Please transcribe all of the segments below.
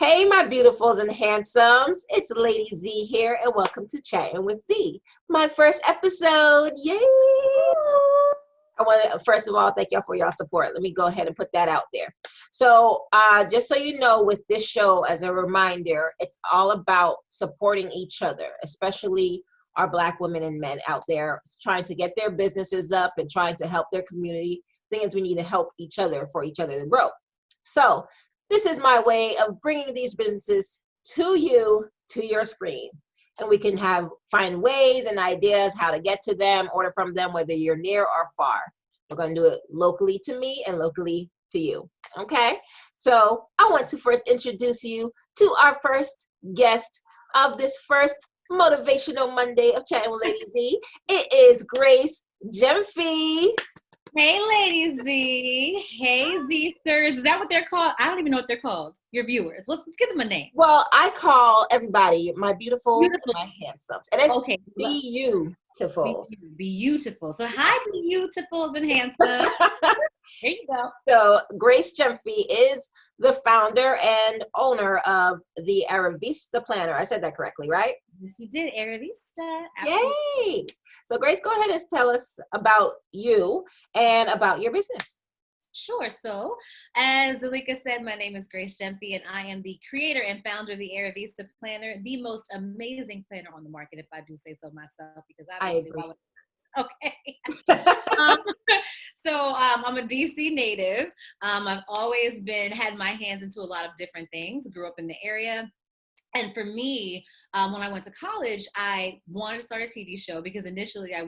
Hey, my beautifuls and handsomes. It's Lady Z here, and welcome to Chattin with Z, my first episode. Yay! I want to, first of all, thank y'all for y'all support. Let me go ahead and put that out there. So, just so you know, with this show, as a reminder, it's all about supporting each other, especially our Black women and men out there trying to get their businesses up and trying to help their community. Thing is, we need to help each other for each other to grow. So, this is my way of bringing these businesses to you, to your screen. And we can find ways and ideas how to get to them, order from them, whether you're near or far. We're going to do it locally to me and locally to you. Okay? So I want to first introduce you to our first guest of this first Motivational Monday of Chatting with Lady Z. It is Grace Gyemfi. Hey, Lady Z. Hey, Z-sters. Is that what they're called? I don't even know what they're called. Your viewers. Let's give them a name. Well, I call everybody my beautifuls Beautiful. and my handsomes. And it's Okay. beautifuls. Beautiful. So, hi, beautifuls and handsome. There you go. So, Grace Gyemfi is the founder and owner of the Arrivista Planner. I said that correctly, right? Yes, you did. Arrivista. Yay! So, Grace, go ahead and tell us about you and about your business. Sure. So, as Zalika said, my name is Grace Gyemfi, and I am the creator and founder of the Arrivista Planner, the most amazing planner on the market, if I do say so myself, because I agree. Okay. I'm a DC native. I've always had my hands into a lot of different things. Grew up in the area. And for me, when I went to college, I wanted to start a TV show because initially I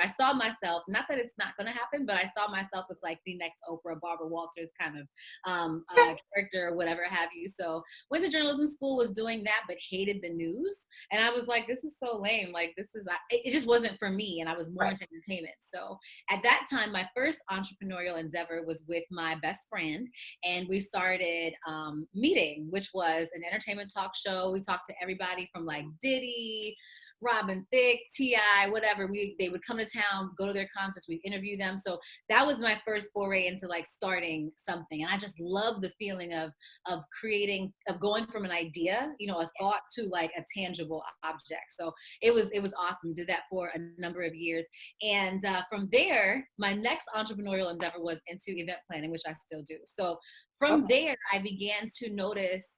saw myself, not that it's not going to happen, but I saw myself as like the next Oprah, Barbara Walters kind of character or whatever have you. So went to journalism school, was doing that, but hated the news. And I was like, this is so lame. Like it just wasn't for me. And I was more into entertainment. So at that time, my first entrepreneurial endeavor was with my best friend. And we started Meeting, which was an entertainment talk show. We talked to everybody from like Diddy, Robin Thicke, T.I., whatever. They would come to town, go to their concerts, we'd interview them. So that was my first foray into like starting something. And I just love the feeling of going from an idea, a thought to like a tangible object. So it was awesome. Did that for a number of years. And from there, my next entrepreneurial endeavor was into event planning, which I still do. So from there, I began to notice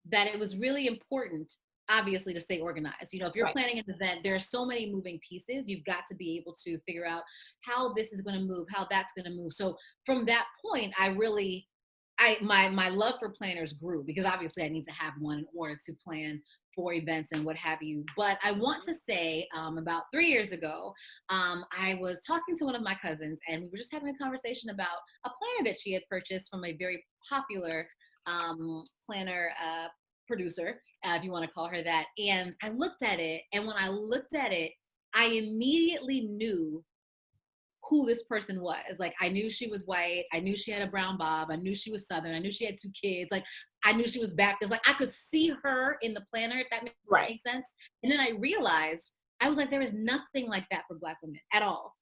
that it was really important, obviously, to stay organized. If you're planning an event, there are so many moving pieces. You've got to be able to figure out how this is going to move, how that's going to move. So from that point, my love for planners grew because obviously I need to have one in order to plan for events and what have you. But I want to say about 3 years ago, I was talking to one of my cousins and we were just having a conversation about a planner that she had purchased from a very popular planner producer, if you want to call her that. And I looked at it, and when I looked at it, I immediately knew who this person was. Like, I knew she was white. I knew she had a brown bob. I knew she was Southern. I knew she had 2 kids. Like, I knew she was Baptist. Like, I could see her in the planner, if that makes sense. And then I realized, I was like, there is nothing like that for Black women at all.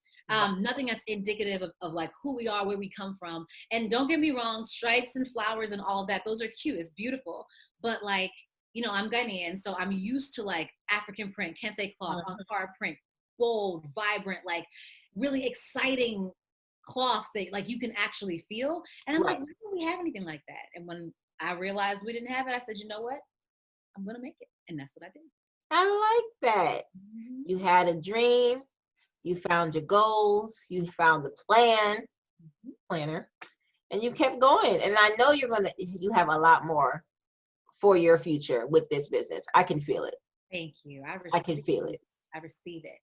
Nothing that's indicative of like who we are, where we come from. And don't get me wrong, stripes and flowers and all of that, those are cute. It's beautiful. But like, I'm Ghanaian, so I'm used to like African print, kente cloth, Ankara print, bold, vibrant, like really exciting cloths that like you can actually feel. And I'm like, why don't we have anything like that? And when I realized we didn't have it, I said, you know what? I'm going to make it. And that's what I did. I like that. Mm-hmm. You had a dream. You found your goals, you found the planner, and you kept going. And I know you have a lot more for your future with this business. I can feel it. Thank you. I can feel it. I receive it.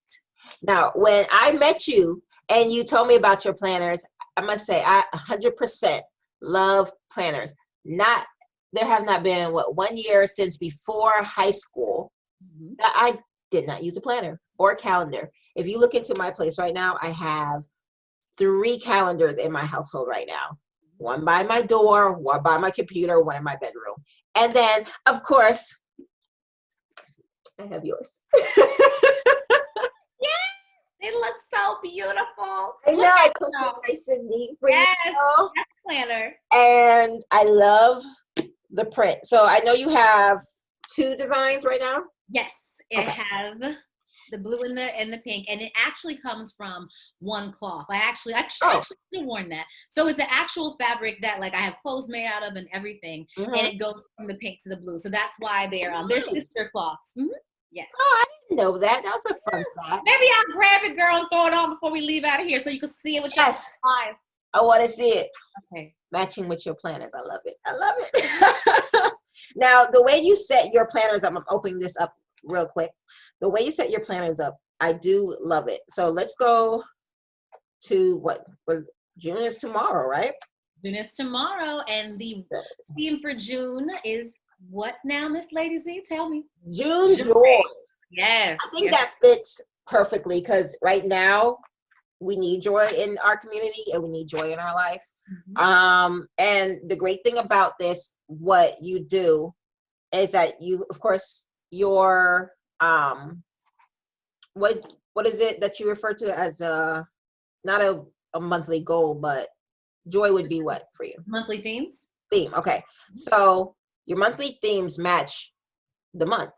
Now, when I met you and you told me about your planners, I must say I 100% love planners. There have not been 1 year since before high school that I did not use a planner or a calendar. If you look into my place right now, I have 3 calendars in my household right now. 1 by my door, 1 by my computer, 1 in my bedroom. And then, of course, I have yours. Yes, it looks so beautiful. I know, I put it nice and neat for you. Yes, planner. And I love the print. So I know you have 2 designs right now. Yes, I Okay. have the blue and the pink, and it actually comes from one cloth. I actually should have worn that. So it's an actual fabric that like I have clothes made out of and everything, and it goes from the pink to the blue. So that's why they're Nice. sister cloths. Yes. Oh, I didn't know that. That was a fun fact. Maybe I'll grab it, girl, and throw it on before we leave out of here, so you can see it with your eyes. I want to see it. Okay. Matching with your planners. I love it. I love it. Now, the way you set your planners up, I'm opening this up real quick. The way you set your planners up, I do love it. So let's go to what was June is tomorrow, right? June is tomorrow, and the theme for June is what now, Miss Lady Z? Tell me. June joy. Yes. I think that fits perfectly because right now we need joy in our community and we need joy in our life. And the great thing about this, what you do is that you, of course, your what is it that you refer to as not a monthly goal, but joy would be what for you? Monthly themes. Theme. Okay. So your monthly themes match the month.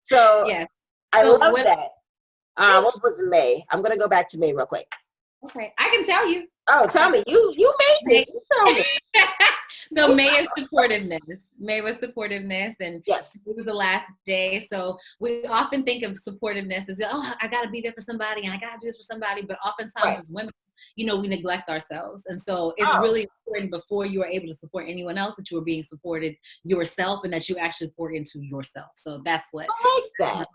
So yeah. I love that. What was May? I'm gonna go back to May real quick. Okay, I can tell you. Oh, tell me. You made this. You tell me. So May is supportiveness. May was supportiveness, and yes, it was the last day. So we often think of supportiveness as, oh, I got to be there for somebody, and I got to do this for somebody. But oftentimes as women, we neglect ourselves, and so it's really important before you are able to support anyone else that you are being supported yourself, and that you actually pour into yourself. So that's what I like that.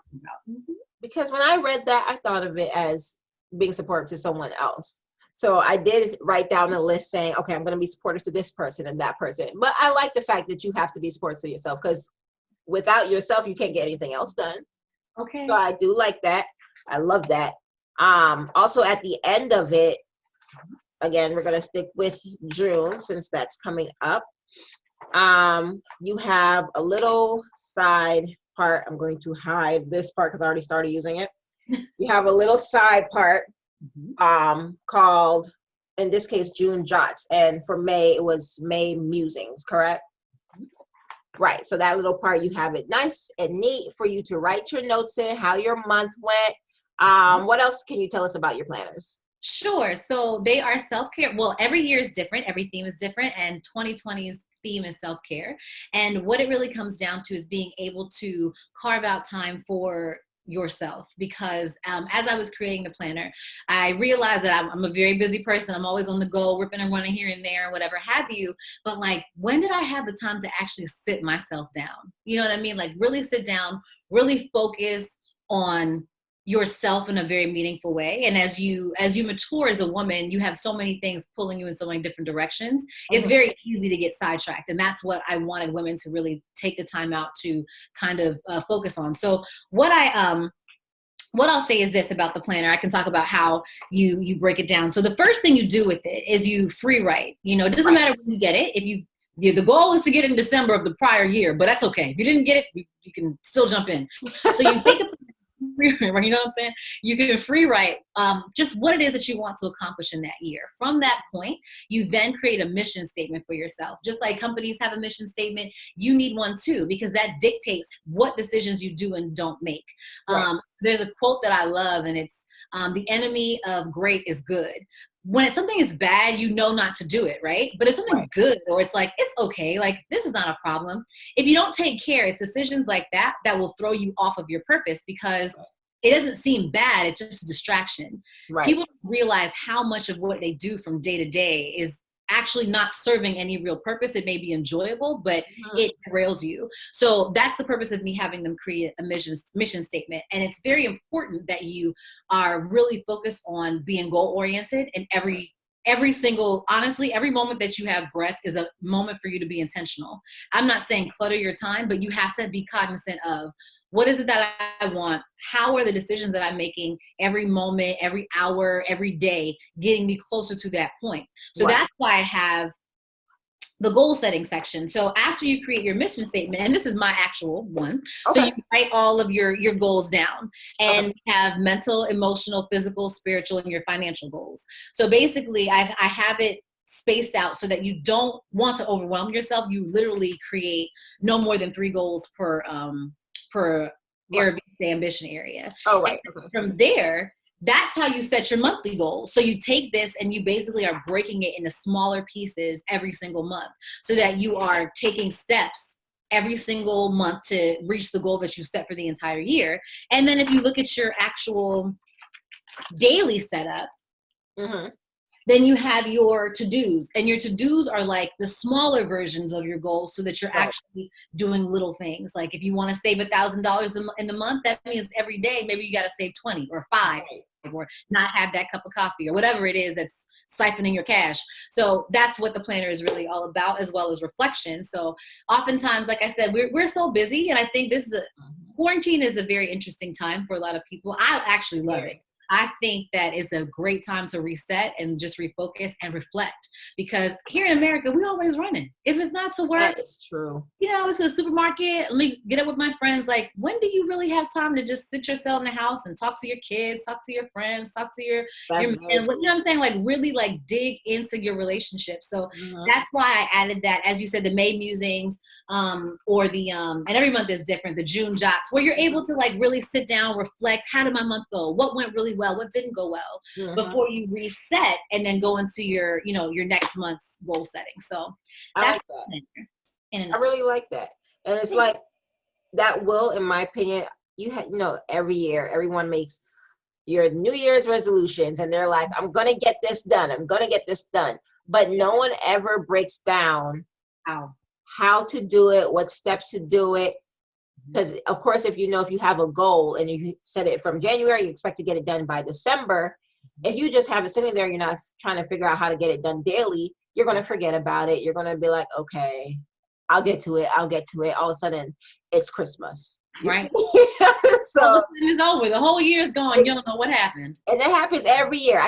Because when I read that, I thought of it as being supportive to someone else. So I did write down a list saying, okay, I'm going to be supportive to this person and that person. But I like the fact that you have to be supportive to yourself, because without yourself, you can't get anything else done. Okay. So I do like that. I love that. Also at the end of it, again, we're going to stick with June since that's coming up. You have a little side part. I'm going to hide this part because I already started using it. You have a little side part called, in this case, June Jots. And for May, it was May Musings, correct? Right. So that little part, you have it nice and neat for you to write your notes in, how your month went. What else can you tell us about your planners? Sure. So they are self-care. Well, every year is different. Every theme is different. And 2020's theme is self-care. And what it really comes down to is being able to carve out time for yourself, because as I was creating the planner, I realized that I'm a very busy person. I'm always on the go, ripping and running here and there and whatever have you. But like, when did I have the time to actually sit myself down? You know what I mean? Like really sit down, really focus on yourself in a very meaningful way. And as you mature as a woman, you have so many things pulling you in so many different directions. It's very easy to get sidetracked. And that's what I wanted women to really take the time out to kind of focus on. So what I'll say is this about the planner. I can talk about how you break it down. So the first thing you do with it is you free write. It doesn't matter when you get it. The goal is to get it in December of the prior year, but that's okay. If you didn't get it, you can still jump in. So you take a you know what I'm saying? You can free write just what it is that you want to accomplish in that year. From that point, you then create a mission statement for yourself. Just like companies have a mission statement, you need one too, because that dictates what decisions you do and don't make. There's a quote that I love, and it's the enemy of great is good. When something is bad, you know not to do it, right? But if something's good, or it's like, it's okay, like this is not a problem. If you don't take care, it's decisions like that that will throw you off of your purpose, because it doesn't seem bad. It's just a distraction. People realize how much of what they do from day to day is actually not serving any real purpose. It may be enjoyable, but it derails you. So that's the purpose of me having them create a mission statement. And it's very important that you are really focused on being goal oriented, and every single, honestly, every moment that you have breath is a moment for you to be intentional. I'm not saying clutter your time, but you have to be cognizant of, what is it that I want? How are the decisions that I'm making every moment, every hour, every day getting me closer to that point? So that's why I have the goal setting section. So after you create your mission statement, and this is my actual one, so you write all of your goals down, and have mental, emotional, physical, spiritual, and your financial goals. So basically I have it spaced out so that you don't want to overwhelm yourself. You literally create no more than 3 goals per Right. ambition area. Oh, right. And Okay. from there, that's how you set your monthly goals. So you take this and you basically are breaking it into smaller pieces every single month so that you are taking steps every single month to reach the goal that you set for the entire year. And then if you look at your actual daily setup, Mm-hmm. then you have your to-dos, and your to-dos are like the smaller versions of your goals so that you're Right. actually doing little things. Like if you want to save $1,000 in the month, that means every day maybe you got to save 20 or 5 Right. or not have that cup of coffee or whatever it is that's siphoning your cash. So that's what the planner is really all about, as well as reflection. So oftentimes, like I said, we're so busy, and I think this is quarantine is a very interesting time for a lot of people. I actually love it. I think that it's a great time to reset and just refocus and reflect, because here in America, we always running. If it's not to work, That is true. it's a supermarket. Let me get up with my friends. Like, when do you really have time to just sit yourself in the house and talk to your kids, talk to your friends, talk to your That's man? very You know true. what I'm saying? Like, really, like, dig into your relationship. So Mm-hmm. that's why I added that, as you said, the May musings, or the and every month is different. The June jots, where you're able to like really sit down, reflect. How did my month go? What went really well? What didn't go well? Mm-hmm. Before you reset and then go into your your next month's goal setting. So I that's like that. in a I really like that. And it's like that will, in my opinion, every year, everyone makes your New Year's resolutions and they're like, I'm going to get this done. I'm going to get this done. But no one ever breaks down how to do it, what steps to do it. Because, of course, if you have a goal and you set it from January, you expect to get it done by December. If you just have it sitting there, you're not trying to figure out how to get it done daily, you're going to forget about it. You're going to be like, okay, I'll get to it. I'll get to it. All of a sudden, it's Christmas. Right. So it's over. The whole year is gone. You don't know what happened. And that happens every year.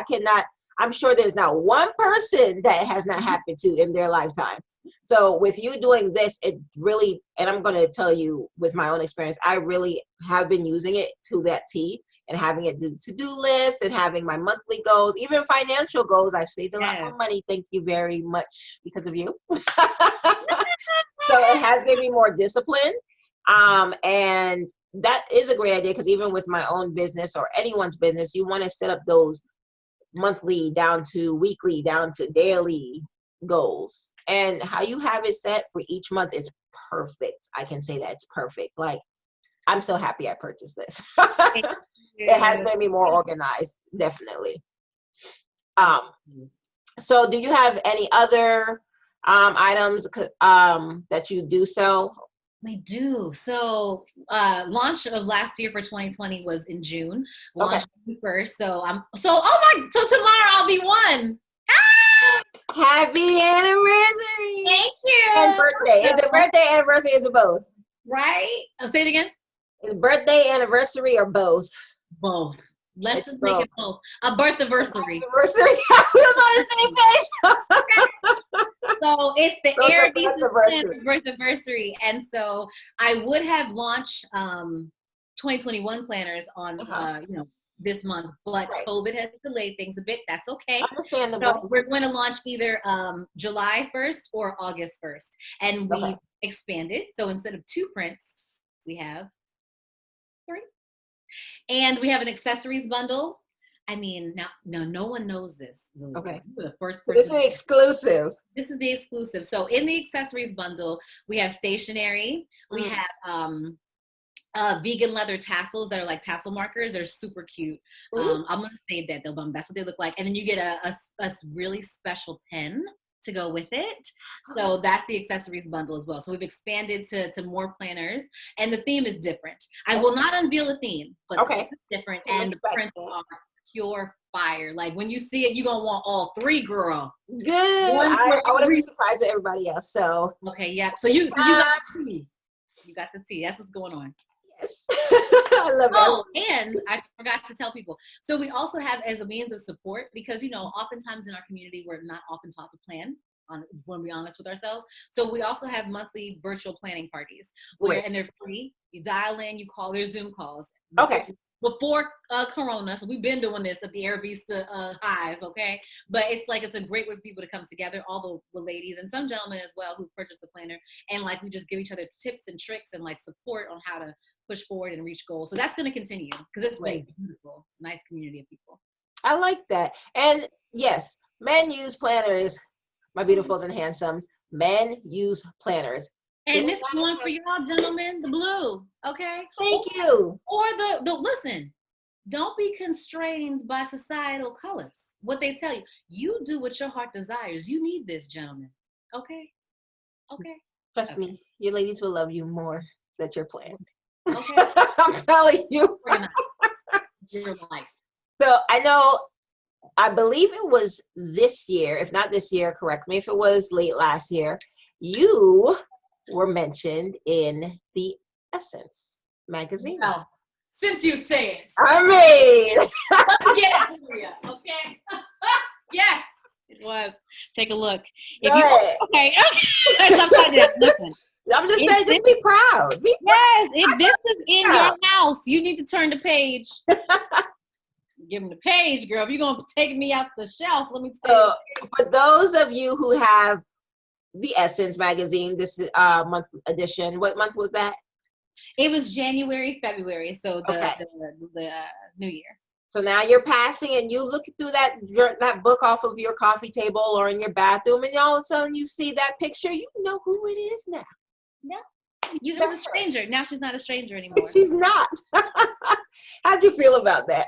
I'm sure there's not one person that has not happened to in their lifetime. So with you doing this, it really, and I'm going to tell you with my own experience, I really have been using it to that T, and having it do to-do lists and having my monthly goals, even financial goals. I've saved a lot more money. Thank you very much because of you. So it has made me more disciplined. And that is a great idea, because even with my own business or anyone's business, you want to set up those monthly down to weekly, down to daily goals. And how you have it set for each month is perfect. I can say that it's perfect. Like, I'm so happy I purchased this. It has made me more organized, definitely. So do you have any other items that you do sell? We do. So launch of last year for 2020 was in June. Launch first. So so tomorrow I'll be 1. Happy anniversary. Thank you. And birthday. Is it birthday, anniversary, is it both? Right? I'll say it again. Is it birthday, anniversary, or both? Both. Let's just make it both. A birth-iversary. Anniversary. We're on the same page. So it's the Arrivista birth anniversary. And so I would have launched 2021 planners on this month, but COVID has delayed things a bit. That's okay. Understandable. So we're going to launch either July 1st or August 1st. And we expanded. So instead of 2 prints, we have 3. And we have an accessories bundle. I mean, now no one knows this. Okay. You're the first person. This is exclusive. This is the exclusive. So in the accessories bundle, we have stationery. We have vegan leather tassels that are like tassel markers. They're super cute. I'm going to save that though, but that's what they look like. And then you get a really special pen to go with it. So that's the accessories bundle as well. So we've expanded to more planners, and the theme is different. I will not unveil a theme, but it's different, and the prints are pure fire. Like when you see it, you're gonna want all 3, girl. Good. I wouldn't be surprised with everybody else. So yeah. So you got the tea. You got the tea. That's what's going on. Yes. I love it. Oh, and I forgot to tell people. So we also have, as a means of support, because oftentimes in our community we're not often taught to plan. When we're honest with ourselves. So we also have monthly virtual planning parties and they're free. You dial in, you call, there's Zoom calls. Okay. before Corona. So we've been doing this at the Arrivista Hive, okay? But it's like, it's a great way for people to come together, all the ladies and some gentlemen as well who purchased the planner. And like, we just give each other tips and tricks and like support on how to push forward and reach goals. So that's going to continue because it's really beautiful, nice community of people. I like that. And yes, men use planners, my beautifuls and handsomes. Men use planners. And this one for y'all gentlemen, the blue, okay? Thank you. Or the listen, don't be constrained by societal colors. What they tell you, you do what your heart desires. You need this, gentlemen. Okay? Okay. Trust me, your ladies will love you more that you're planned. Okay. I'm telling you. Your life. So I know, I believe it was this year, if not this year, correct me if it was late last year, you were mentioned in the Essence magazine. Well, since you say it. I mean. Okay. Yes, it was. Take a look. Okay. Listen. I'm just saying, just be proud. Yes, if this is in your house, you need to turn the page. Give them the page, girl. If you're going to take me out the shelf, let me tell you. For those of you who have the Essence magazine, this is month edition. What month was that? It was January, February, so the new year. So now you're passing and you look through that book off of your coffee table or in your bathroom, and all of a sudden you see that picture. You know who it is now. Yeah. It was a stranger. Now she's not a stranger anymore. She's not. How'd you feel about that?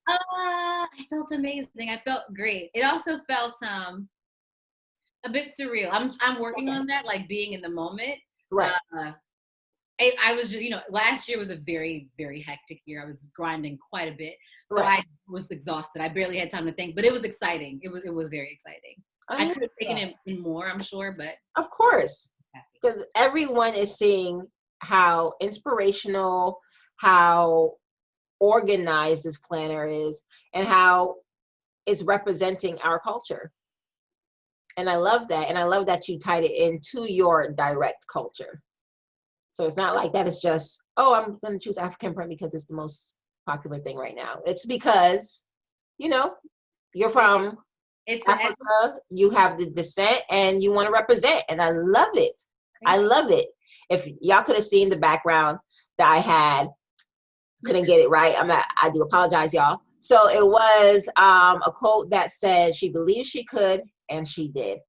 I felt amazing. I felt great. It also felt a bit surreal. I'm working on that, like being in the moment. Right. I was just, last year was a very, very hectic year. I was grinding quite a bit. So I was exhausted. I barely had time to think, but it was exciting. It was very exciting. I could have taken it in more, I'm sure, but. Of course. Because everyone is seeing how inspirational, how organized this planner is, and how it's representing our culture. And I love that. And I love that you tied it into your direct culture. So it's not like that. It's just, oh, I'm going to choose African print because it's the most popular thing right now. It's because, you're from Africa, you have the descent, and you want to represent. And I love it. I love it. If y'all could have seen the background that I had, couldn't get it right. I do apologize, y'all. So it was a quote that said, she believed she could, and she did.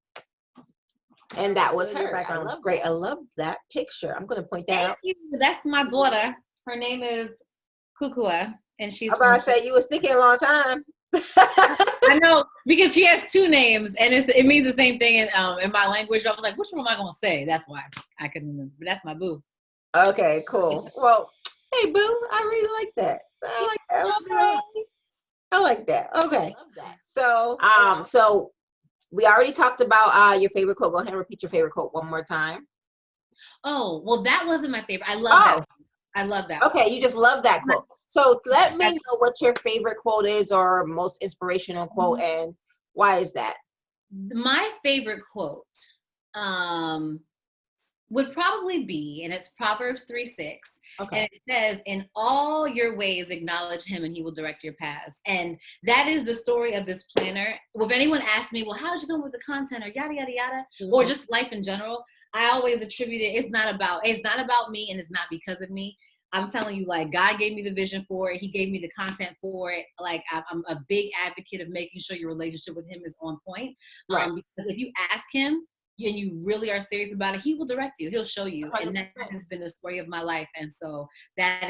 And that was her. Background was great. I love that picture. I'm going to point that out. That's my daughter. Her name is Kukua, and she's. I'm about to say, you was thinking a long time. I know, because she has two names, and it means the same thing in my language. I was like, which one am I going to say? That's why I couldn't remember. But that's my boo. Okay, cool. Well, hey, boo, I really like that. I like that. I like that. Okay. So, so we already talked about your favorite quote. Go ahead and repeat your favorite quote one more time. Oh, well, that wasn't my favorite. I love that. I love that. Okay, you just love that quote. So let me know what your favorite quote is, or most inspirational quote, and why is that? My favorite quote would probably be, and it's Proverbs 3:6. Okay. And it says, in all your ways, acknowledge him and he will direct your paths. And that is the story of this planner. If anyone asks me, well, how did you come up with the content, or yada, yada, yada, or just life in general, I always attribute it. It's not about me, and it's not because of me. I'm telling you, like, God gave me the vision for it. He gave me the content for it. Like, I'm a big advocate of making sure your relationship with him is on point. Right. Because if you ask him, and you really are serious about it, he will direct you. He'll show you. 100%. And that has been the story of my life. And so that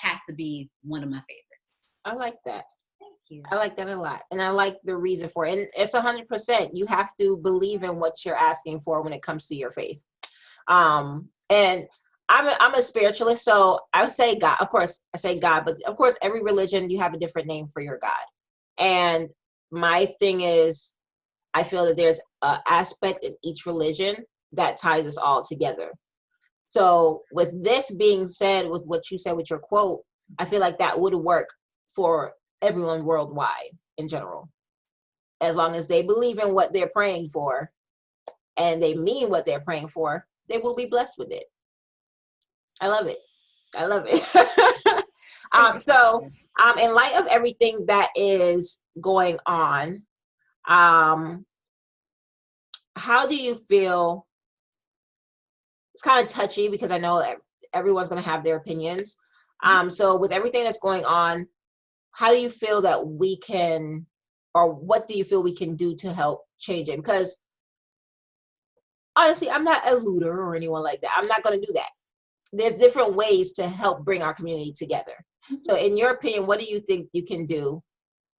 has to be one of my favorites. I like that. Thank you. I like that a lot. And I like the reason for it. And it's 100%. You have to believe in what you're asking for when it comes to your faith. And I'm a spiritualist, so I would say God. Of course, I say God, but of course, every religion, you have a different name for your God. And my thing is, I feel that there's an aspect in each religion that ties us all together. So with this being said, with what you said with your quote, I feel like that would work for everyone worldwide in general. As long as they believe in what they're praying for and they mean what they're praying for, they will be blessed with it. I love it. I love it. In light of everything that is going on, how do you feel? It's kind of touchy because I know everyone's going to have their opinions. So with everything that's going on, how do you feel that we can, or what do you feel we can do to help change it? Because honestly, I'm not a looter or anyone like that. I'm not going to do that. There's different ways to help bring our community together. So in your opinion, what do you think you can do,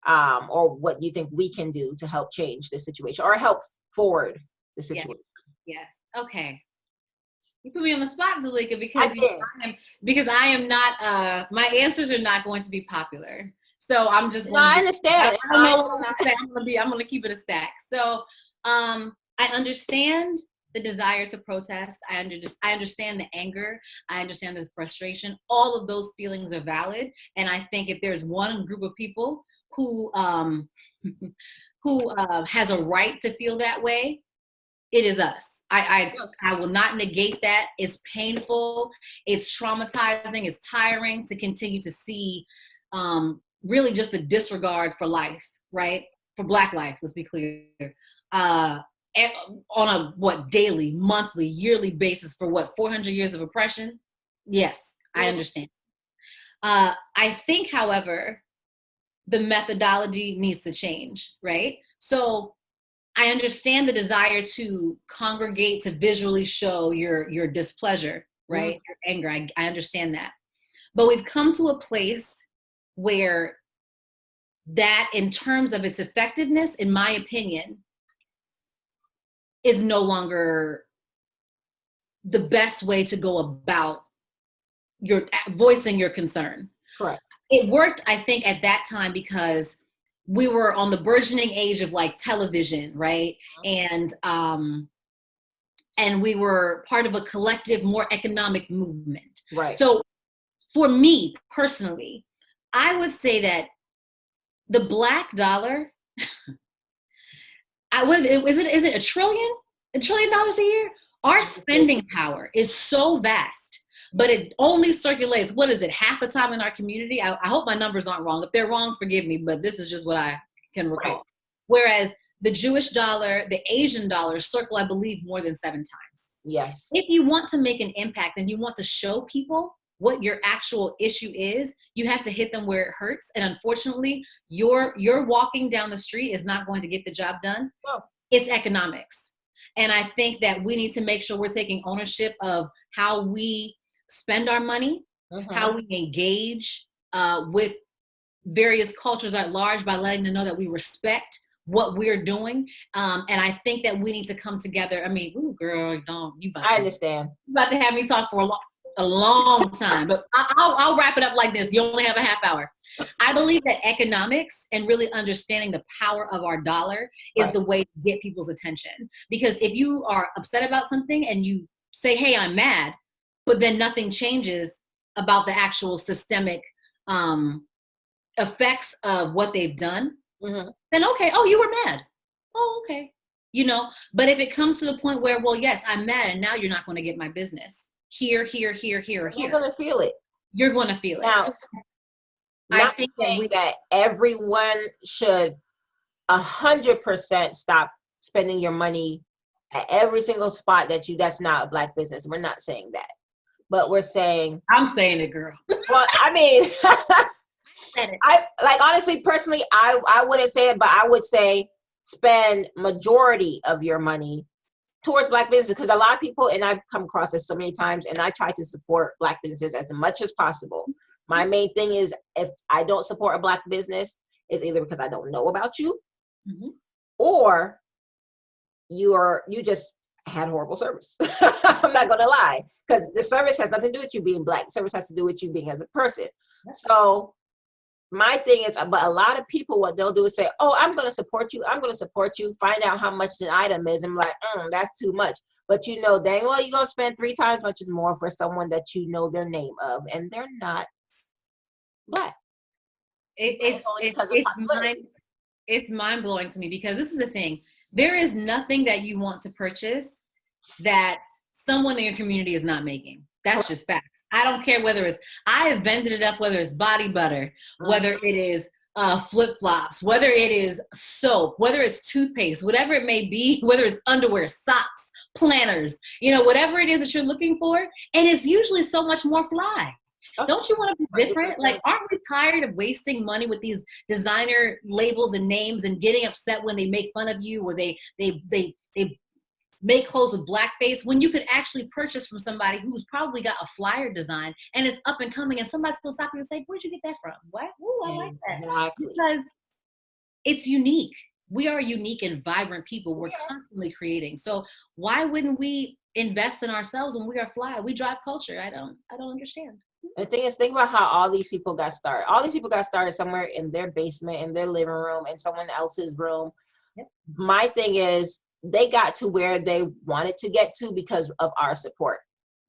or what do you think we can do to help change the situation or help forward the situation? Yes. Okay. You put me on the spot, Zalika, because I am not, my answers are not going to be popular. So I'm just going I understand. I don't know what I'm going to say. I'm going to keep it a stack. So I understand the desire to protest. I understand the anger. I understand the frustration. All of those feelings are valid. And I think if there's one group of people who has a right to feel that way, it is us. I will not negate that. It's painful. It's traumatizing. It's tiring to continue to see really just the disregard for life, right? For Black life, let's be clear. On a daily, monthly, yearly basis for 400 years of oppression? Yes, I understand. I think, however, the methodology needs to change, right? So I understand the desire to congregate, to visually show your displeasure, right? Your anger. I understand that. But we've come to a place where that, in terms of its effectiveness, in my opinion, is no longer the best way to go about your voicing your concern. Correct. It worked, I think, at that time because we were on the burgeoning age of television, right? And we were part of a collective, more economic movement. Right. So for me personally, I would say that the Black dollar, is it $1 trillion? $1 trillion a year? Our spending power is so vast, but it only circulates, what is it, half the time in our community? I hope my numbers aren't wrong. If they're wrong, forgive me, but this is just what I can recall. Right. Whereas the Jewish dollar, the Asian dollar circle, I believe, more than 7 times. Yes. If you want to make an impact and you want to show people what your actual issue is, you have to hit them where it hurts. And unfortunately, your walking down the street is not going to get the job done. Oh. It's economics. And I think that we need to make sure we're taking ownership of how we spend our money, how we engage with various cultures at large by letting them know that we respect what we're doing. And I think that we need to come together. I mean, ooh, girl, I understand. You about to have me talk for a long time, but I'll wrap it up like this. You only have a half hour. I believe that economics and really understanding the power of our dollar is the way to get people's attention. Because if you are upset about something and you say, hey, I'm mad, but then nothing changes about the actual systemic effects of what they've done, then okay, oh, you were mad. Oh, okay. But if it comes to the point where, well, yes, I'm mad, and now you're not going to get my business. Here. You're going to feel it. You're going to feel it. Now, I think that everyone should 100% stop spending your money at every single spot that's not a Black business. We're not saying that, but we're saying. I'm saying it, girl. Well, I mean, honestly, personally, I wouldn't say it, but I would say spend majority of your money towards Black business, because a lot of people, and I've come across this so many times, and I try to support Black businesses as much as possible. My main thing is, if I don't support a Black business, it's either because I don't know about you, or you just had horrible service. I'm not gonna lie, because the service has nothing to do with you being Black. The service has to do with you being as a person. So my thing is, but a lot of people, what they'll do is say, oh, I'm going to support you. I'm going to support you. Find out how much an item is. I'm like, that's too much. But dang well, you're going to spend 3 times much as more for someone that you know their name of, and they're not Black. It's mind-blowing to me, because this is the thing. There is nothing that you want to purchase that someone in your community is not making. That's just facts. I don't care whether it's, I have vended it up, whether it's body butter, whether it is flip-flops, whether it is soap, whether it's toothpaste, whatever it may be, whether it's underwear, socks, planners, whatever it is that you're looking for. And it's usually so much more fly. Don't you want to be different? Like, aren't we tired of wasting money with these designer labels and names and getting upset when they make fun of you, or they make clothes with blackface, when you could actually purchase from somebody who's probably got a flyer design and it's up and coming, and somebody's going to stop you and say, where'd you get that from? What? Ooh, I like that. Exactly. Because it's unique. We are unique and vibrant people. We're constantly creating. So why wouldn't we invest in ourselves when we are fly? We drive culture. I don't understand. The thing is, think about how all these people got started. All these people got started somewhere in their basement, in their living room, in someone else's room. Yep. My thing is, they got to where they wanted to get to because of our support.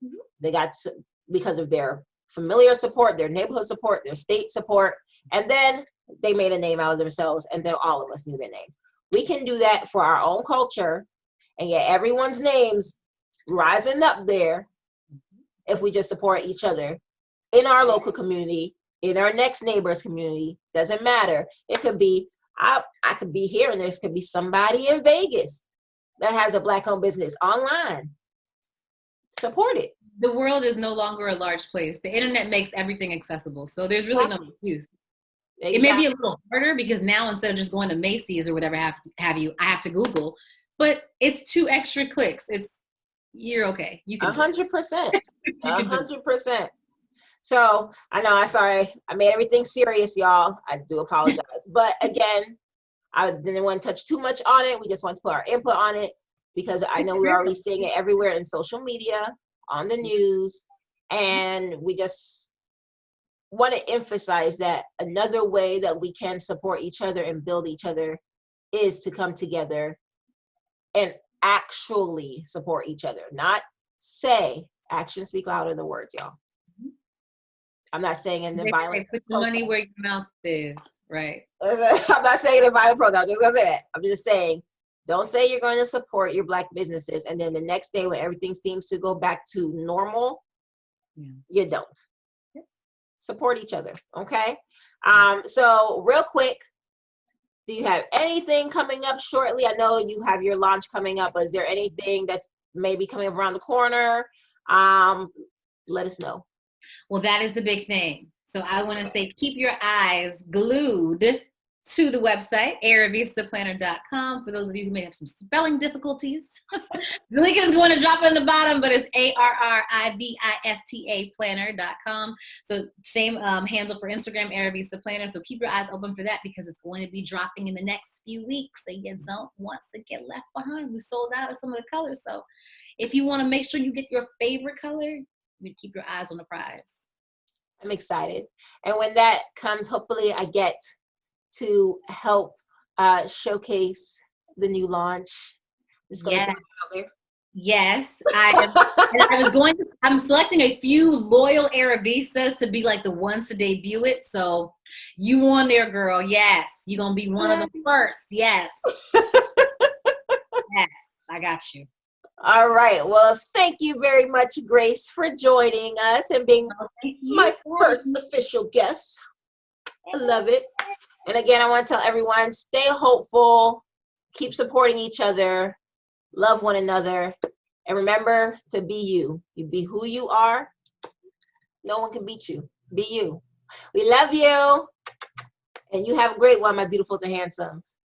Mm-hmm. They got to, because of their familiar support, their neighborhood support, their state support, and then they made a name out of themselves, and then all of us knew their name. We can do that for our own culture and get everyone's names rising up there if we just support each other in our local community, in our next neighbor's community. Doesn't matter. It could be, I could be here, and there could be somebody in Vegas that has a Black-owned business online. Support it. The world is no longer a large place. The internet makes everything accessible. So there's really no excuse. Exactly. It may be a little harder because now, instead of just going to Macy's or whatever I have to Google, but it's 2 extra clicks. You're okay. You can 100%. 100%. So I know, I made everything serious, y'all. I do apologize. But again, I didn't want to touch too much on it. We just want to put our input on it because I know we're already seeing it everywhere in social media, on the news, and we just want to emphasize that another way that we can support each other and build each other is to come together and actually support each other. Not say, actions speak louder than words, y'all. I'm not saying in the violent. Put your money where your mouth is, right? I'm not saying in violent program. I'm just gonna say that. I'm just saying, don't say you're going to support your Black businesses, and then the next day when everything seems to go back to normal, you don't. Support each other, okay? So real quick, do you have anything coming up shortly? I know you have your launch coming up. Is there anything that may be coming around the corner? Let us know. Well, that is the big thing. So I want to say, keep your eyes glued to the website, arrivistaplanner.com. For those of you who may have some spelling difficulties, the link is going to drop in the bottom, but it's ARRIVISTA planner.com. So same handle for Instagram, Arrivista Planner. So keep your eyes open for that because it's going to be dropping in the next few weeks. And you don't want to get left behind. We sold out of some of the colors. So if you want to make sure you get your favorite color, you keep your eyes on the prize. I'm excited. And when that comes, hopefully I get to help showcase the new launch. I'm just going to put it out there. Yes, I'm selecting a few loyal Arrivistas to be like the ones to debut it. So you on there, girl. Yes, you're going to be one of the first. Yes. Yes, I got you. All right. Well, thank you very much, Grace, for joining us and being my first official guest. I love it. And again, I want to tell everyone, stay hopeful, keep supporting each other, love one another, and remember to be you. You be who you are. No one can beat you. Be you. We love you. And you have a great one, my beautifuls and handsomes.